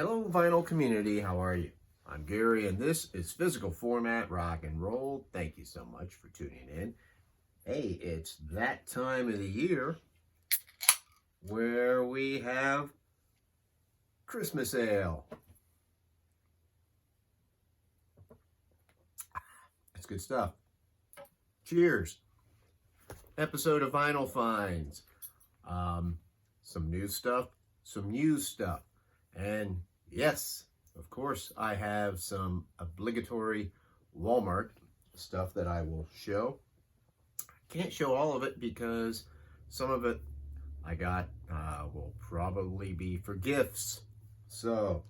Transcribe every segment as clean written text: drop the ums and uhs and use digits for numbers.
Hello, vinyl community. How are you? I'm Gary, and this is Physical Format Rock and Roll. Thank you so much for tuning in. Hey, it's that time of the year where we have Christmas ale. That's good stuff. Cheers. Episode of Vinyl Finds. Some new stuff, some used stuff. And yes, of course, I have some obligatory Walmart stuff that I will show. I can't show all of it because some of it I got will probably be for gifts. So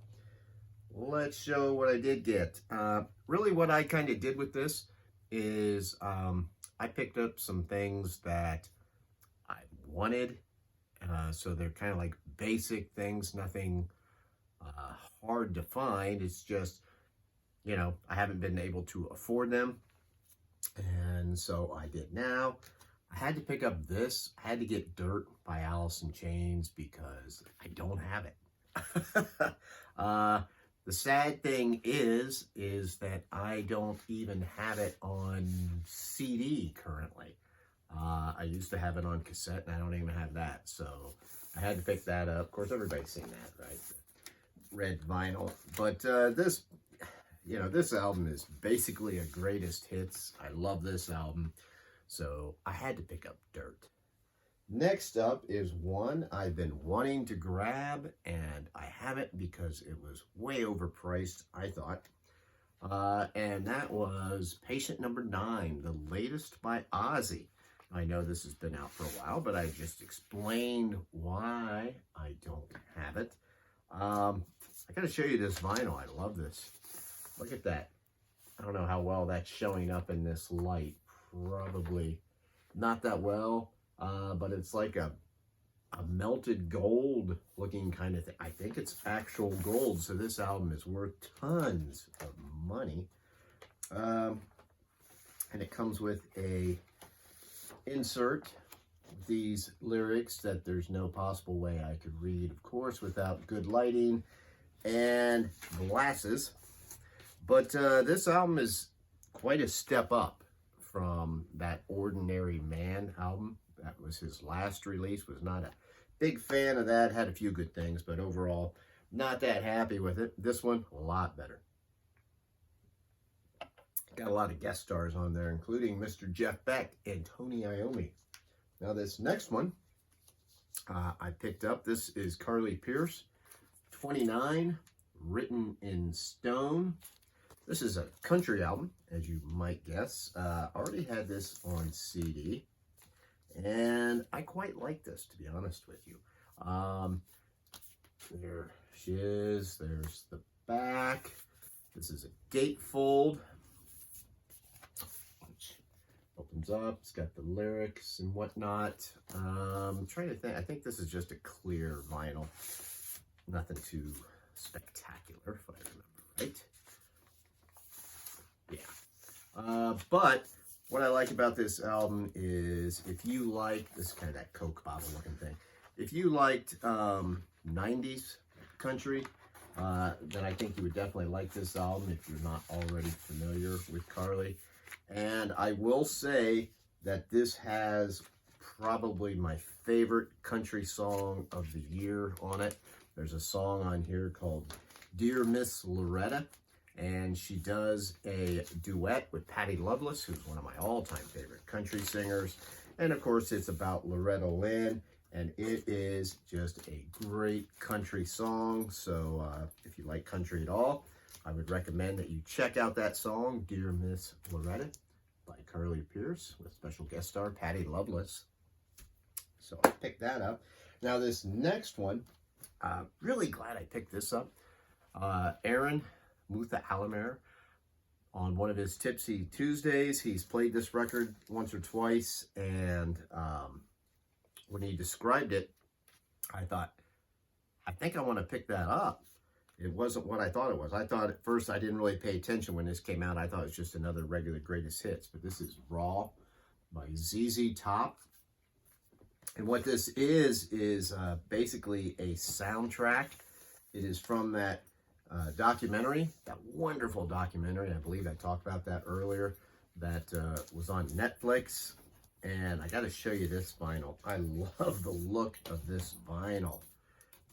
let's show what I did get. Really what I kind of did with this is I picked up some things that I wanted. So they're kind of like basic things, nothing hard to find. It's just, you know, I haven't been able to afford them. And so I did now. I had to pick up this. I had to get Dirt by Alice in Chains because I don't have it. The sad thing is that I don't even have it on CD currently. I used to have it on cassette, and I don't even have that. So I had to pick that up. Of course, everybody's seen that, right? The red vinyl. But this, you know, this album is basically a greatest hits. I love this album. So I had to pick up Dirt. Next up is one I've been wanting to grab, and I haven't because it was way overpriced, I thought. And that was Patient Number 9, the latest by Ozzy. I know this has been out for a while, but I just explained why I don't have it. I got to show you this vinyl. I love this. Look at that. I don't know how well that's showing up in this light. Probably not that well, but it's like a melted gold looking kind of thing. I think it's actual gold, so this album is worth tons of money. And it comes with a insert, these lyrics that there's no possible way I could read, of course, without good lighting and glasses. But this album is quite a step up from that Ordinary Man album. That was his last release. Was not a big fan of that. Had a few good things, but overall, not that happy with it. This one, a lot better. Got a lot of guest stars on there, including Mr. Jeff Beck and Tony Iommi. Now this next one I picked up. This is Carly Pearce, 29, Written in Stone. This is a country album, as you might guess. Already had this on CD, and I quite like this, to be honest with you. There she is. There's the back. This is a gatefold. Opens up, it's got the lyrics and whatnot. I'm trying to think, I think this is just a clear vinyl. Nothing too spectacular, if I remember right. Yeah. But what I like about this album is if you like, this is kind of that Coke bottle looking thing. If you liked 90s country, then I think you would definitely like this album if you're not already familiar with Carly. And I will say that this has probably my favorite country song of the year on it. There's a song on here called Dear Miss Loretta, and she does a duet with Patty Loveless, who's one of my all-time favorite country singers. And of course, it's about Loretta Lynn, and it is just a great country song. So if you like country at all, I would recommend that you check out that song, Dear Miss Loretta, by Carly Pearce, with special guest star Patty Loveless. So I picked that up. Now this next one, really glad I picked this up. Aaron Mutha Alamere, on one of his Tipsy Tuesdays, he's played this record once or twice, and when he described it, I thought, I think I want to pick that up. It wasn't what I thought it was. I thought at first, I didn't really pay attention when this came out. I thought it was just another regular greatest hits, but this is Raw by ZZ Top. And what this is basically a soundtrack It is from that documentary, that wonderful documentary. I believe I talked about that earlier. That was on Netflix. And I got to show you this vinyl. I love the look of this vinyl.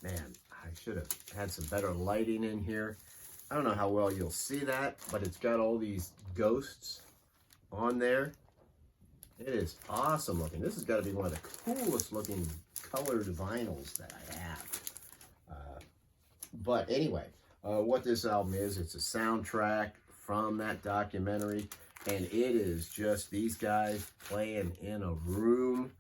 Man, I should have had some better lighting in here. I don't know how well you'll see that, but it's got all these ghosts on there. It is awesome looking. This has got to be one of the coolest looking colored vinyls that I have. But anyway, what this album is, it's a soundtrack from that documentary, and it is just these guys playing in a room.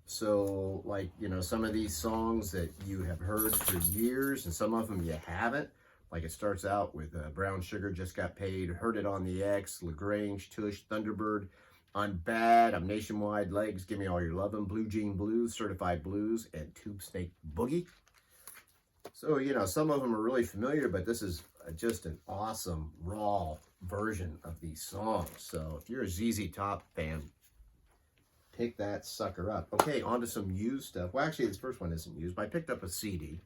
So, like, you know, some of these songs that you have heard for years, and some of them you haven't. Like, it starts out with Brown Sugar, Just Got Paid, Heard It on the X, LaGrange, Tush, Thunderbird, I'm Bad, I'm Nationwide, Legs, Give Me All Your Lovin', Blue Jean Blues, Certified Blues, and Tube Snake Boogie. So, you know, some of them are really familiar, but this is just an awesome, raw version of these songs. So, if you're a ZZ Top fan, pick that sucker up. Okay, on to some used stuff. Well, actually, this first one isn't used, but I picked up a CD.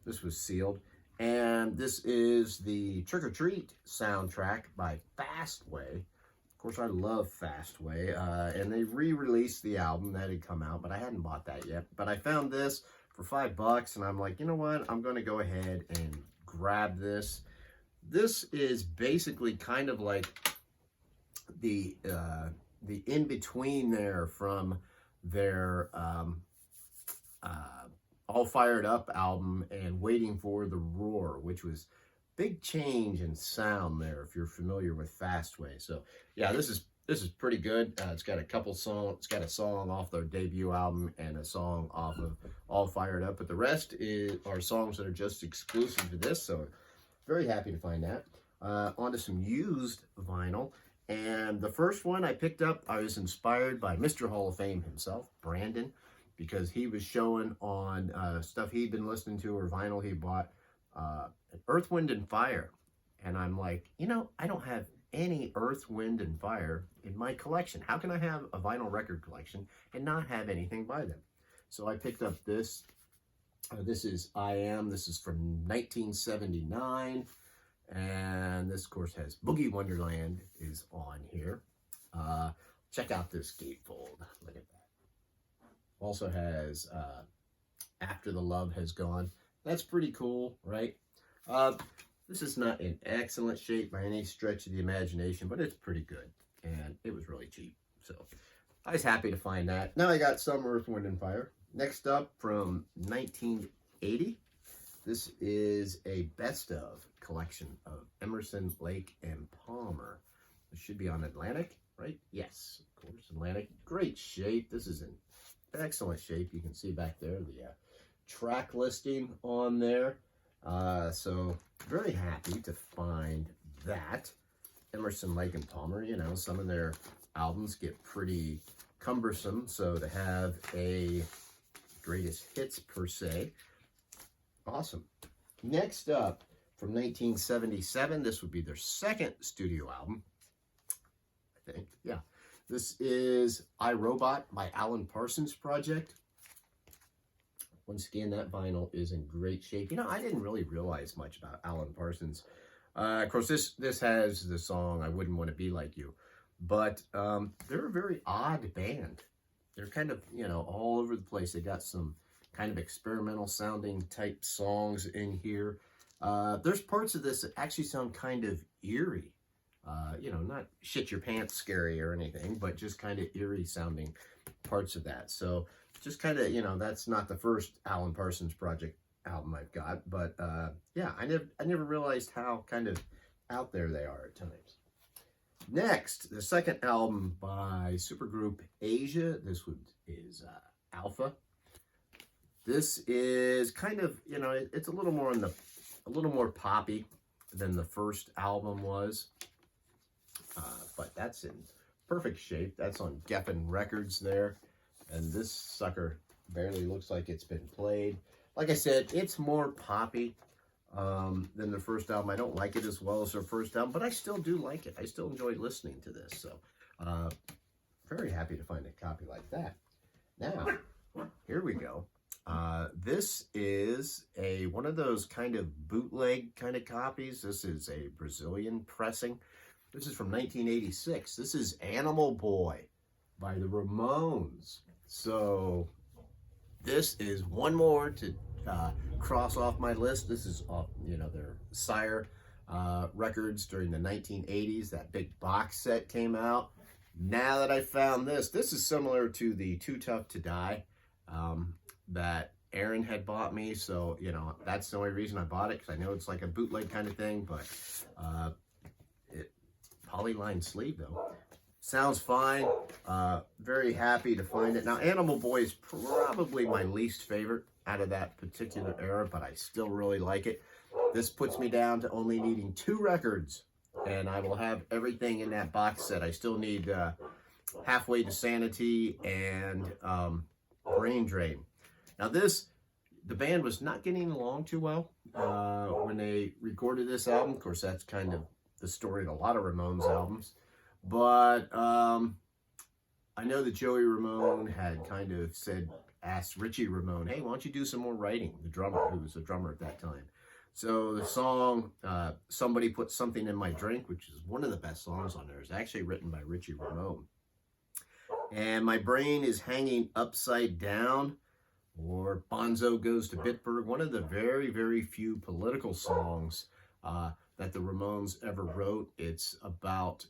This was sealed. And this is the Trick or Treat soundtrack by Fastway. Of course, I love Fastway. And they re-released the album that had come out, but I hadn't bought that yet. But I found this for $5, and I'm like, you know what? I'm going to go ahead and grab this. This is basically kind of like the in-between there from their All Fired Up album and Waiting for the Roar, which was big change in sound there, if you're familiar with Fastway. So yeah, this is pretty good. It's got a couple songs. It's got a song off their debut album and a song off of All Fired Up, but the rest are songs that are just exclusive to this. So very happy to find that. On to some used vinyl. And the first one I picked up, I was inspired by Mr. Hall of Fame himself, Brandon, because he was showing on stuff he'd been listening to or vinyl he bought, Earth, Wind, and Fire. And I'm like, you know, I don't have any Earth, Wind, and Fire in my collection. How can I have a vinyl record collection and not have anything by them? So I picked up this. This is I Am. This is from 1979. And this, of course, has Boogie Wonderland is on here. Check out this gatefold. Look at that. Also has After the Love Has Gone. That's pretty cool, right? This is not in excellent shape by any stretch of the imagination, but it's pretty good. And it was really cheap. So I was happy to find that. Now I got some Earth, Wind, and Fire. Next up, from 1980. This is a best of collection of Emerson, Lake, and Palmer. This should be on Atlantic, right? Yes, of course, Atlantic. Great shape. This is in excellent shape. You can see back there the track listing on there. So very happy to find that. Emerson, Lake, and Palmer, you know, some of their albums get pretty cumbersome, so to have a greatest hits per se, awesome. Next up, from 1977, this would be their second studio album, I think. Yeah, this is I, Robot by Alan Parsons Project. Once again, that vinyl is in great shape. You know, I didn't really realize much about Alan Parsons. Of course, this has the song I Wouldn't Want to Be Like You, but they're a very odd band. They're kind of, you know, all over the place. They got some kind of experimental sounding type songs in here. There's parts of this that actually sound kind of eerie. You know, not shit your pants scary or anything, but just kind of eerie sounding parts of that. So just kind of, you know, that's not the first Alan Parsons Project album I've got, but yeah, I never realized how kind of out there they are at times. Next, the second album by supergroup Asia. This one is Alpha. This is kind of, you know, it's a little more poppy than the first album was, but that's in perfect shape. That's on Geffen Records there, and this sucker barely looks like it's been played. Like I said, it's more poppy than the first album. I don't like it as well as their first album, but I still do like it. I still enjoy listening to this, so very happy to find a copy like that. Now, here we go. This is one of those kind of bootleg kind of copies. This is a Brazilian pressing. This is from 1986. This is Animal Boy by the Ramones. So this is one more to cross off my list. This is off, their Sire records during the 1980s. That big box set came out. Now that I found this is similar to the Too Tough to Die that Aaron had bought me. So, that's the only reason I bought it, because I know it's like a bootleg kind of thing, but polyline sleeve though. Sounds fine. Very happy to find it. Now, Animal Boy is probably my least favorite out of that particular era, but I still really like it. This puts me down to only needing 2 records, and I will have everything in that box set. I still need Halfway to Sanity and Brain Drain. Now the band was not getting along too well when they recorded this album. Of course, that's kind of the story of a lot of Ramones albums. But I know that Joey Ramone had kind of asked Richie Ramone, hey, why don't you do some more writing? The drummer, who was a drummer at that time. So the song, Somebody Put Something in My Drink, which is one of the best songs on there, is actually written by Richie Ramone. And My Brain is Hanging Upside Down, or Bonzo Goes to Bitburg, one of the very, very few political songs that the Ramones ever wrote. It's about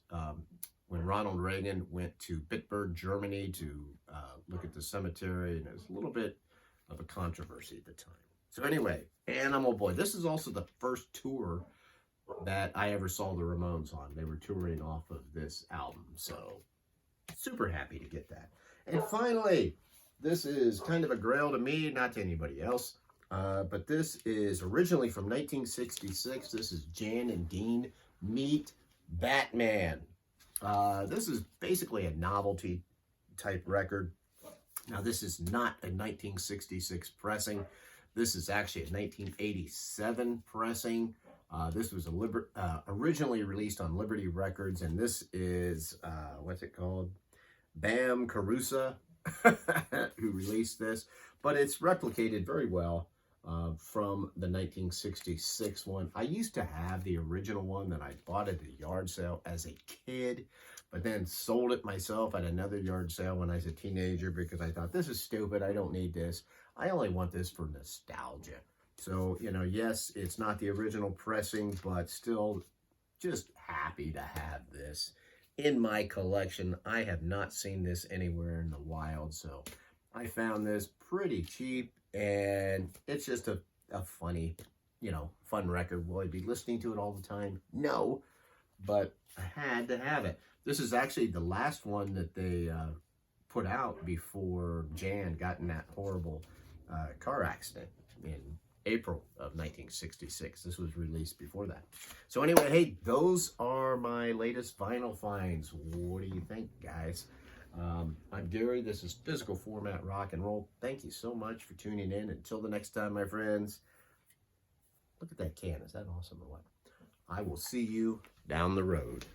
when Ronald Reagan went to Bitburg, Germany to look at the cemetery, and it was a little bit of a controversy at the time. So anyway, Animal Boy. This is also the first tour that I ever saw the Ramones on. They were touring off of this album, so super happy to get that. And finally, this is kind of a grail to me, not to anybody else, but this is originally from 1966. This is Jan and Dean Meet Batman. This is basically a novelty type record. Now, this is not a 1966 pressing. This is actually a 1987 pressing. This was originally released on Liberty Records, and this is, what's it called? Bam Carusa, who released this. But it's replicated very well from the 1966 one. I used to have the original one that I bought at a yard sale as a kid, but then sold it myself at another yard sale when I was a teenager because I thought, this is stupid, I don't need this. I only want this for nostalgia. So, yes, it's not the original pressing, but still just happy to have this in my collection. I have not seen this anywhere in the wild, so I found this pretty cheap, and it's just a funny, fun record. Will I be listening to it all the time? No, but I had to have it. This is actually the last one that they put out before Jan got in that horrible car accident in April of 1966. This was released before that. So anyway, hey, those are my latest vinyl finds. What do you think, guys? I'm Gary. This is Physical Format Rock and Roll. Thank you so much for tuning in. Until the next time, my friends. Look at that can. Is that awesome or what? I will see you down the road.